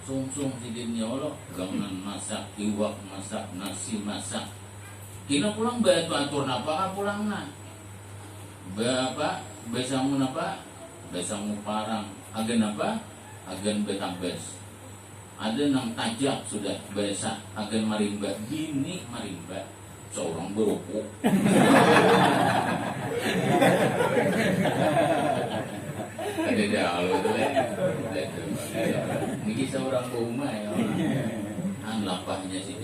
sung sidin ya Allah gangan masak iwak masak nasi masak kina pulang batu atur napa pulang na apa besangun apa besangun parang agen apa agen betambes ada nang tajak sudah biasa agen marimba bini marimba seorang berokok ada dah tuh ini seorang rumah ya lapahnya sih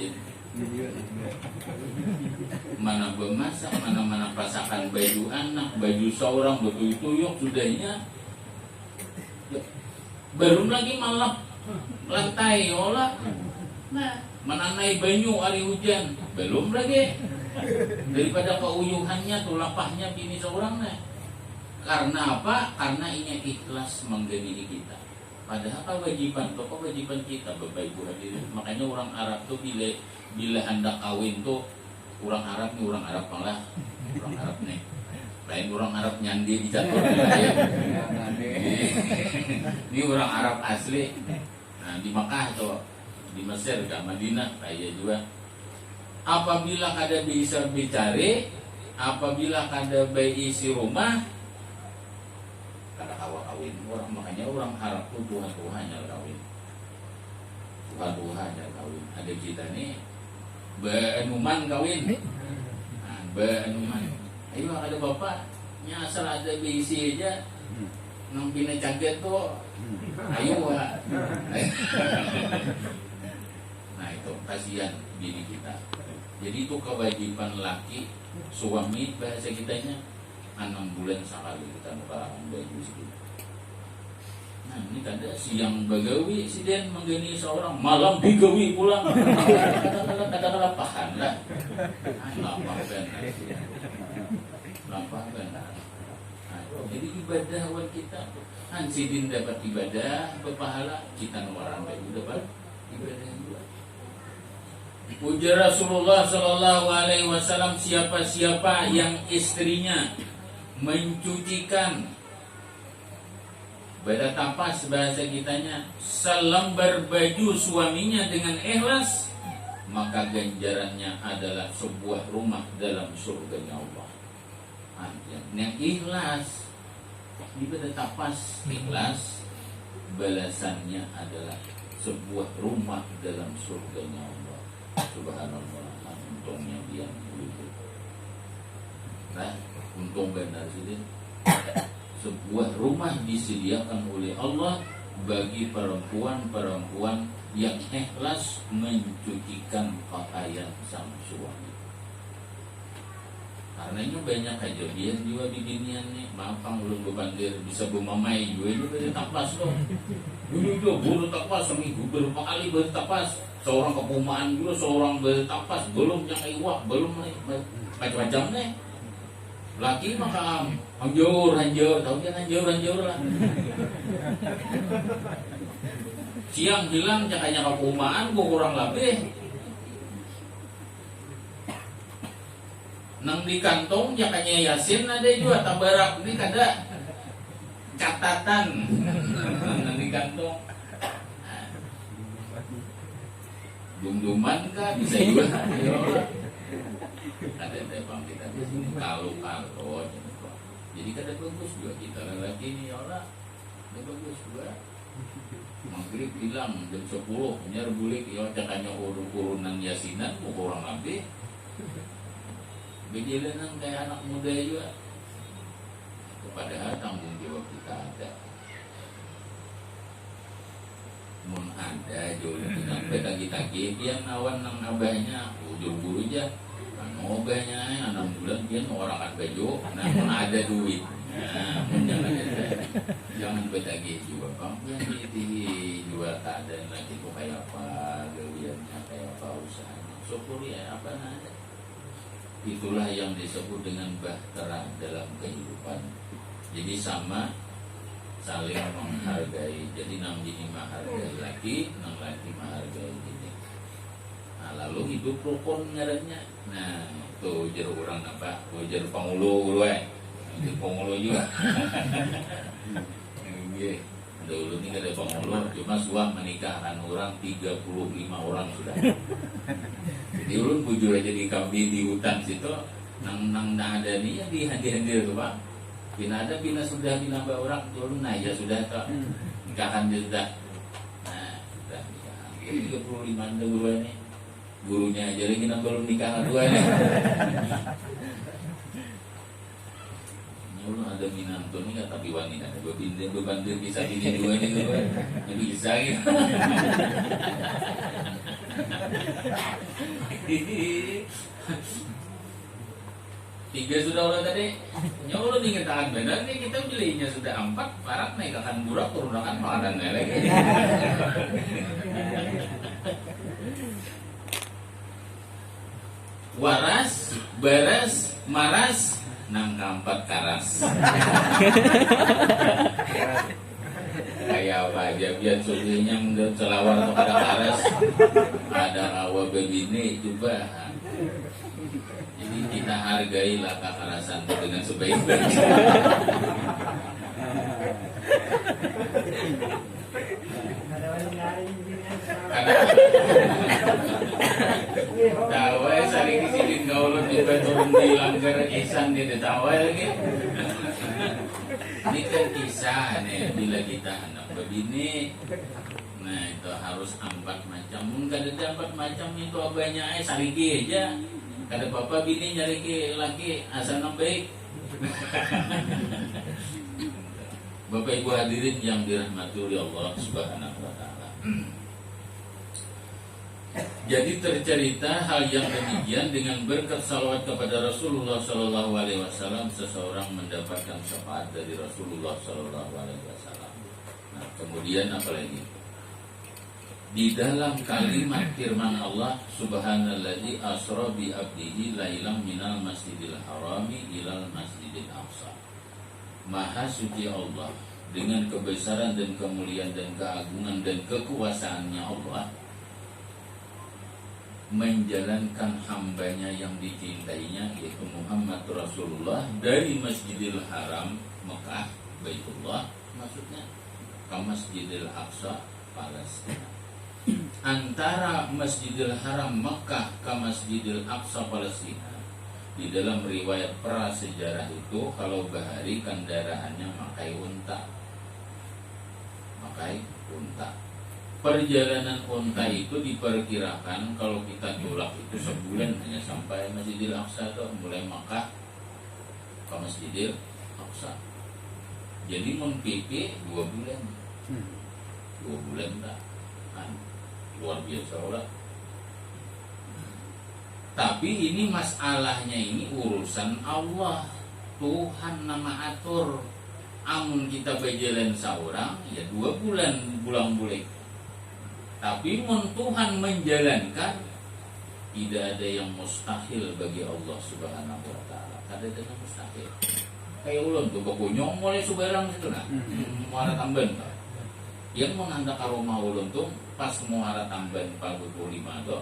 mana bemasak mana pasakan baju anak baju seorang betul tuyuk sudahnya belum lagi malap lantai olah nah mana naik banyu hari hujan belum lagi daripada keuyuhannya tuh lapahnya bini seorang nah karena apa? Karena ini ikhlas menggeni kita. Padahal kewajiban kita Bapak Ibu hadirin. Makanya orang Arab tuh bila hendak kawin tuh orang Arab malah orang Arab nih. Lain orang Arab nyandi di catur ya. Ini orang Arab asli. Nah, di Makkah tuh, di Mesir, di Madinah kayak juga. Apabila kada bisa bicara, apabila kada bayi isi rumah kada kawin orang, makanya orang Arab tuh Tuhan-Tuhannya kawin. Tuhan-Tuhannya kawin. Ada kita nih benuman kawin. Nah, benuman. Ayo ada bapak, asal ada BC aja. Nang pina caget tuh. Ayo Wak. Nah, itu kasihan bini kita. Jadi itu kewajiban laki suami bahasa kitanya 6 bulan sekali kita mengkalang baju sedih. Nah ini kada siang bagawi siden menggeni seorang malam digawi pulang. Kata-kata pahan lah. Lapah benar. Jadi ibadah awal kita. Sidin dapat ibadah berpahala, kita nawaran baju dapat ibadah juga. Ujar Rasulullah Sallallahu Alaihi Wasallam siapa-siapa yang istrinya mencucikan pada tapas bahasa kitanya selembar baju suaminya dengan ikhlas, maka ganjarannya adalah sebuah rumah dalam surganya Allah. Yang ikhlas di pada tapas ikhlas, balasannya adalah sebuah rumah dalam surganya Allah. Subhanallah, untungnya dia begitu. Nah, untung benar sih. Sebuah rumah disediakan oleh Allah bagi perempuan-perempuan yang ikhlas mencucikan pakaian sang suami. Karena ini banyak kejadian juga di dunia nih. Maafkan belum bebandir bisa bumamai juga itu dari tapas loh. Dulu baru tapas seminggu berapa kali bertapas. Seorang kepumaan juga seorang bertapas belum yang iwak belum macam-macam nih. Laki maka anjur tahu kan anjur lah. Siang hilang cakanya kepumaan gua kurang lebih. Nang di kantong jakanya Yasin ada juga tabarak ini kada catatan nang di kantong dumduman kah bisa juga ada bang kita di sini kalau jadi kada bagus juga kita lagi ini orang kada bagus juga maghrib hilang jam 10 nyar bulik ya jakanya urunan Yasinan mau kurang lebih berjalanan kayak anak muda juga. Padahal tanggung jawab kita ada. Mun ada jodoh sampai tagi-tagi dia nawan nang abahnya ujur buru aja. Anu abahnya 6 bulan dia orang kan baju, namun ada duit. Nah, jangan betagi juga bang. Yang dijual keadaan lagi kok kayak apa, gawiannya kayak apa usahanya. Syukur ya apa ada. Itulah yang disebut dengan bahtera dalam kehidupan. Jadi sama saling menghargai. Jadi nang jini menghargai laki, nang laki menghargai jini. Nah, lalu hidup rukun ngarannya. Nah, itu ujar orang apa? Ujar pangulu gue. Itu pangulu juga. Dulu ini ada Bang Ulur, cuma suah menikahkan orang 35 orang sudah. Jadi ulun bujur aja di kambing di hutan situ, nang ada nih ya di hadir tuh Pak. Bina ada bina sudah binambah orang turun, nah ya sudah tak nikahan dia sudah. Nah sudah nikahan. 35 ada guru ini, gurunya aja lagi belum nikahan dua nih. Ulun ada minanto nih kata biwani ada bebandir bisa bini dua ini dua jadi bisa gitu. Tiga sudah ulah tadi nyolong ingat tangan benar nih kita belinya sudah 4 parat naik akan burak turunakan makanan lagi. Waras, beres, maras, nang kampat karas. Kayak apa aja biar sulinya menurut celawar kepada karas ada kawa bebini coba. Jadi kita hargailah kekerasan dengan sebaik-baiknya. Tawa saling disilin gaulun juga turun di langgar ihsan dia tawa lagi. Ini kan kisah nih bila kita anak begini. Nah itu harus 4 macam. Mungkin ada 4 macam itu abahnya saligi aja. Kada papa bini nyari ke laki asal baik. Bapak Ibu hadirin yang dirahmati oleh Allah Subhanahu wa taala. Jadi tercerita hal yang demikian dengan berkat salawat kepada Rasulullah Sallallahu Alaihi Wasallam seseorang mendapatkan syafaat dari Rasulullah Sallallahu Alaihi Wasallam. Nah, kemudian apa lagi? Di dalam kalimat firman Allah Subhanalladzi asra bi abdihi lailam minal masjidil harami ilal masjidil aqsa. Maha suci Allah dengan kebesaran dan kemuliaan dan keagungan dan kekuasaannya Allah menjalankan hambanya yang dicintainya yaitu Muhammad Rasulullah dari Masjidil Haram Mekah Baitullah maksudnya ke Masjidil Aqsa Palestina. Antara Masjidil Haram Mekah ke Masjidil Aqsa Palestina di dalam riwayat prasejarah itu kalau bahari kendaraannya makai unta. Perjalanan unta itu diperkirakan kalau kita tolak itu sebulan hanya sampai Masjidil Aqsa atau mulai Makkah ke Masjidil Aqsa. Jadi mempipi 2 bulan. 2 bulan tak kan luar biasa lah. Tapi ini masalahnya ini urusan Allah. Tuhan nama atur. Amun kita berjalan seorang ya 2 bulan pulang balik. Tapi Tuhan menjalankan tidak ada yang mustahil bagi Allah Subhanahu wa taala. Ada yang mustahil. Kayak ulun tuh bakunyong mulai subarang itu nah. Muara Tamban. Yang menanda karoma ulun tuh pas Muara Tamban 45 tuh.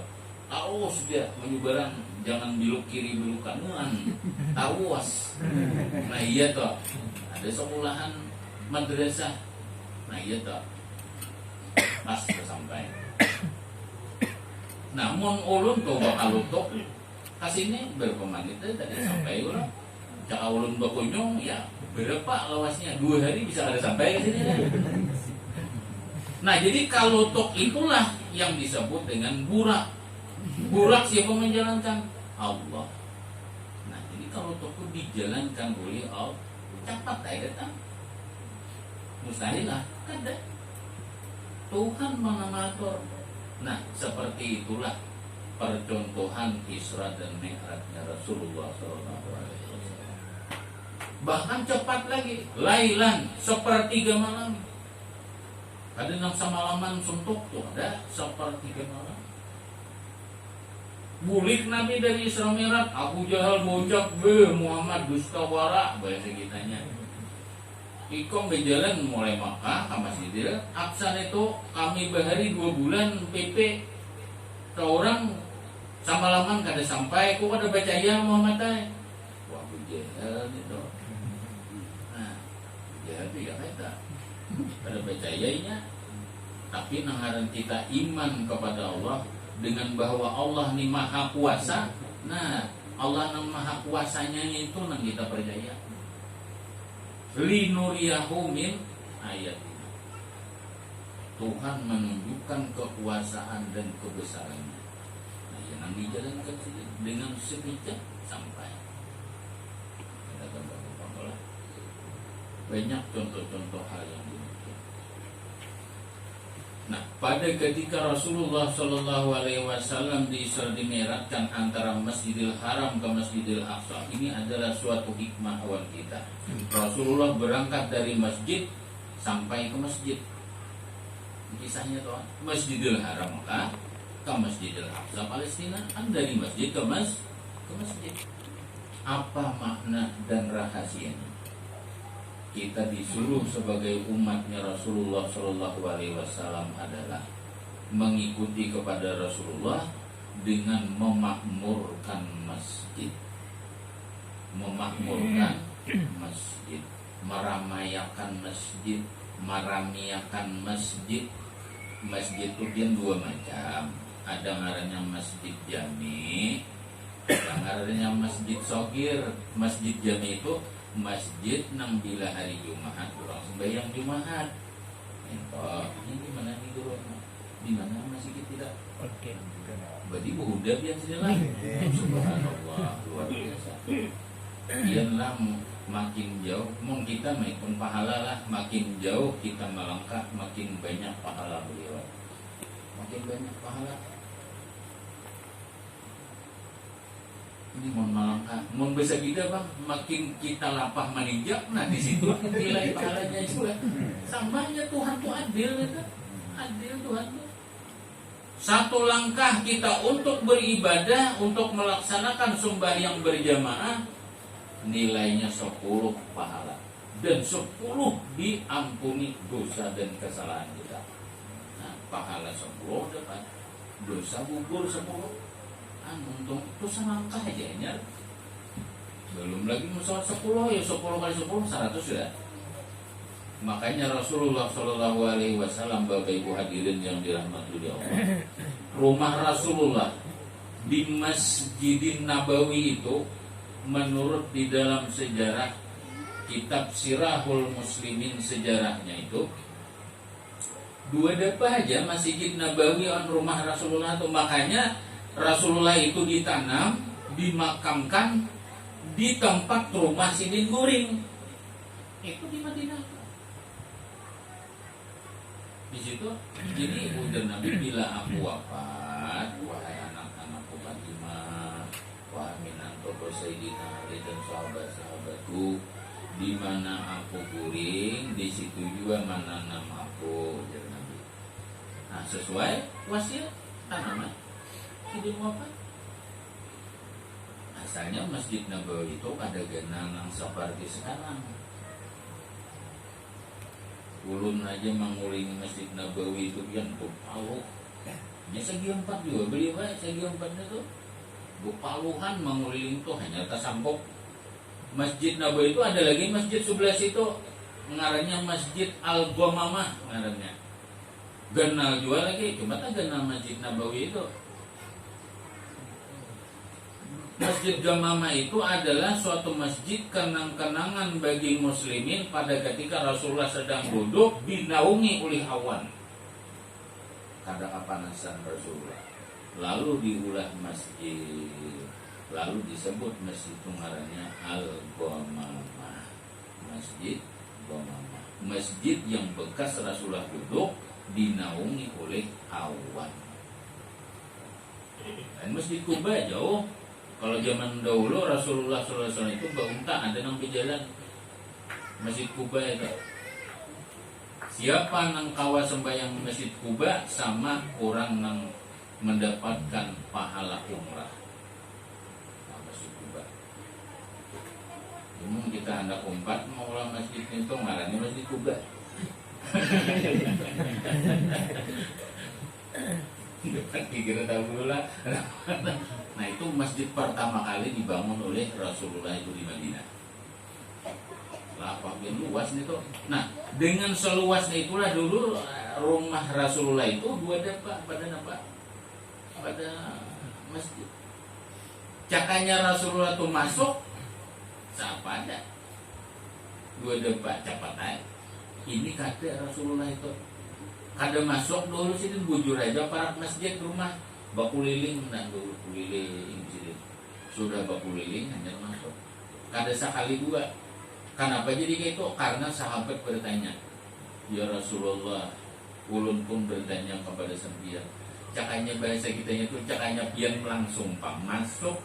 Awas dia menyubarang jangan belok kiri belok kanan. Awas. Nah iya toh. Ada sekolahan madrasah. Nah iya toh. Mas sampai. Namun ulun tuh bakal lutok kasini berapa menit tadi sampai ulun. Cak ulun bakunyong ya berapa lawasnya 2 hari bisa ada sampai ke sini. Nah jadi kalau tok itulah yang disebut dengan burak. Burak siapa menjalankan? Allah. Nah jadi kalau tok itu dijalankan oleh Allah cepat aja datang. Mustahil lah kada. Tuhan mengatur. Nah, seperti itulah percontohan Isra dan Mi'rajnya Rasulullah SAW. Bahkan cepat lagi, lailan 1/3 malam. Ada yang semalaman suntuk tuh, ada 1/3 malam. Bulik Nabi dari Isra Mi'raj, Abu Jahal bocak Muhammad dusta wara bahasa kitanya. Iko berjalan mulai Makkah ke Masjidil Aqsa itu kami bahari 2 bulan PP ke orang sama laman kada sampai ku kada percaya Muhammad teh. Wah Abu Jahal itu. Nah, Jahal itu ya kata pada percayanya. Tapi nangaran kita iman kepada Allah dengan bahwa Allah ini maha kuasa. Nah, Allah yang maha kuasanya itu nang kita percaya. Linuriyahu min ayatina. Tuhan menunjukkan kekuasaan dan kebesarannya. Nah, yang dijalankan dengan sekejap sampai. Kita gambar-gambar. Banyak contoh-contoh hal yang demikian. Nah, pada ketika Rasulullah Shallallahu Alaihi Wasallam diisra dimi'rajkan antara Masjidil Haram ke Masjidil Aqsa, ini adalah suatu hikmah awal kita. Rasulullah berangkat dari masjid sampai ke masjid. Kisahnya tuh Masjidil Haram ke Masjidil Aqsa Palestina, kan dari masjid ke masjid. Apa makna dan rahasianya? Kita disuruh sebagai umatnya Rasulullah Shallallahu Alaihi Wasallam adalah mengikuti kepada Rasulullah dengan memakmurkan masjid, meramaikan masjid, meramiakan masjid. Masjid itu dia dua macam. Ada ngarannya masjid jami, ada ngarannya masjid sogir. Masjid jami itu masjid nang bila hari Jumat orang sembahyang Jumat. Ini di mana nih guru? Di mana masjid tidak? Oke. Berarti udah biasa lah. Subhanallah, luar biasa. Iyalah makin jauh, mungkin kita makin pahala lah. Makin jauh kita melangkah, makin banyak pahala beliau. Makin banyak pahala. Ini mau melangkah, mau bisa kita bang, makin kita lapah meninjak, nah di situ nilai pahalanya juga. Samanya Tuhan tuh adil, gitu. Adil Tuhan tuh. Satu langkah kita untuk beribadah, untuk melaksanakan sembahyang berjamaah, nilainya 10 pahala dan 10 diampuni dosa dan kesalahan kita. Nah, pahala 10 dapat, dosa gugur 10. Untung itu selangkah aja ya. Belum lagi musawarah 10 ya 10 kali 10 100 ya. Makanya Rasulullah Shallallahu Alaihi Wasallam, Bapak Ibu hadirin yang dirahmati Allah, rumah Rasulullah di Masjidin Nabawi itu menurut di dalam sejarah kitab Sirahul Muslimin, sejarahnya itu 2 dapa aja Masjid Nabawi on rumah Rasulullah itu. Makanya Rasulullah itu ditanam, dimakamkan di tempat rumah Sidin Guring. Itu di Madinah. Di situ. Jadi udah Nabi bila aku wafat, wahai anak-anakku Fatimah, wahai minanto Sayyidina Ali dan sahabat-sahabatku, di mana aku guring, di situ juga mana nama aku, jadi Nabi. Nah, sesuai wasiat tanaman. Sidin wafat. Asalnya Masjid Nabawi itu ada genangan seperti sekarang. Ulun aja mengulingi Masjid Nabawi itu yang Bupaluh. Ya segi 4 juga beli baik segi 4-nya tuh. Bupaluhan menguling itu hanya tersampuk. Masjid Nabawi itu ada lagi masjid sebelah situ, ngarannya Masjid Al-Ghamamah ngarannya. Genal juga lagi, cuma tak genal Masjid Nabawi itu. Masjid Ghamamah itu adalah suatu masjid kenang-kenangan bagi muslimin pada ketika Rasulullah sedang duduk dinaungi oleh awan. Kada kepanasan Rasulullah. Lalu diulah masjid. Lalu disebut masjid itu ngarannya Al-Ghamamah. Masjid Ghamamah. Masjid yang bekas Rasulullah duduk dinaungi oleh awan. Dan Masjid Kuba jauh. Kalau zaman dahulu Rasulullah SAW itu berunta ada nang jalan Masjid Kuba itu. Siapa nang kawa sembahyang Masjid Kuba sama orang nang mendapatkan pahala umrah. Nah, Masjid Kuba. Cuma kita hendak umpat mau ulang masjid itu ngarannya Masjid Kuba. Depan kira tahu lah. Nah itu masjid pertama kali dibangun oleh Rasulullah itu di Madinah. apa yang luas itu. Nah, dengan seluasnya itulah dulu rumah Rasulullah itu dua depa pada apa? Pada masjid. Cakanya Rasulullah tuh masuk siapa ada? Dua depa capatai. Ini kata Rasulullah itu. Kada masuk dulu sini bujur aja para masjid rumah bakuliling dan dulu kuliling sini. Sudah bakuliling hanya masuk. Kada sekali dua. Kenapa jadi gitu? Karena sahabat bertanya, ya Rasulullah, ulun pun bertanya kepada sampeyan. Cakanya bahasa kita itu cakanya pian langsung pak masuk.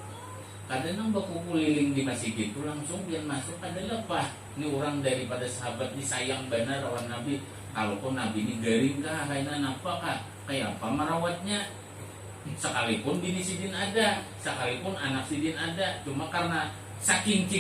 Kadang baku kuliling di masjid itu langsung pian masuk. Ada apa? Ini orang daripada sahabat ini sayang benar lawan Nabi. Kalau pun Nabi ini garing kah, kainan apa kah, kayak apa merawatnya? Sekalipun bini sidin ada, sekalipun anak sidin ada, cuma karena saking